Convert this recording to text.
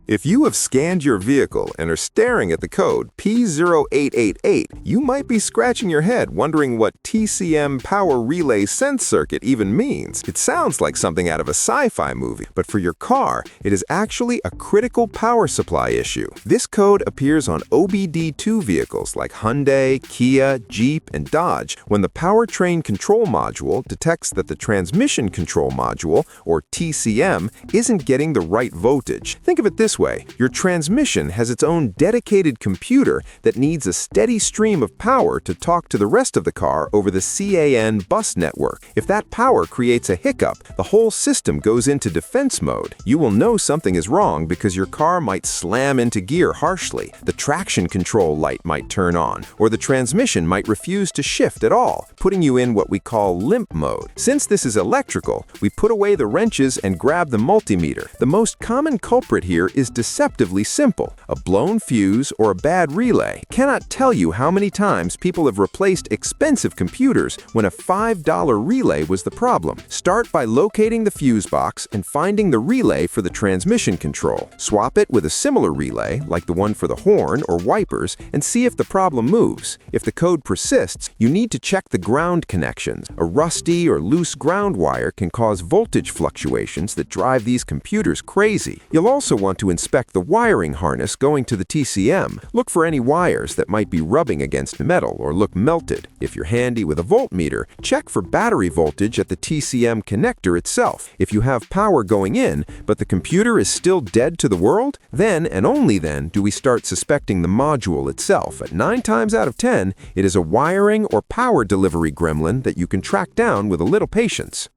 If you have scanned your vehicle and are staring at the code P0888, you might be scratching your head wondering what TCM power relay sense circuit even means. It sounds like something out of a sci-fi movie, but for your car, it is actually a critical power supply issue. This code appears on OBD2 vehicles like Hyundai, Kia, Jeep, and Dodge when the powertrain control module detects that the transmission control module, or TCM, isn't getting the right voltage. Think of it this way. Your transmission has its own dedicated computer that needs a steady stream of power to talk to the rest of the car over the CAN bus network. If that power creates a hiccup, the whole system goes into defense mode. You will know something is wrong because your car might slam into gear harshly, the traction control light might turn on, or the transmission might refuse to shift at all, putting you in what we call limp mode. Since this is electrical, we put away the wrenches and grab the multimeter. The most common culprit here is deceptively simple. A blown fuse or a bad relay. Cannot tell you how many times people have replaced expensive computers when a $5 relay was the problem. Start by locating the fuse box and finding the relay for the transmission control. Swap it with a similar relay, like the one for the horn or wipers, and see if the problem moves. If the code persists, you need to check the ground connections. A rusty or loose ground wire can cause voltage fluctuations that drive these computers crazy. You'll also want to inspect the wiring harness going to the TCM. Look for any wires that might be rubbing against metal or look melted. If you're handy with a voltmeter, check for battery voltage at the TCM connector itself. If you have power going in, but the computer is still dead to the world, then and only then do we start suspecting the module itself. At 9 times out of 10, it is a wiring or power delivery gremlin that you can track down with a little patience.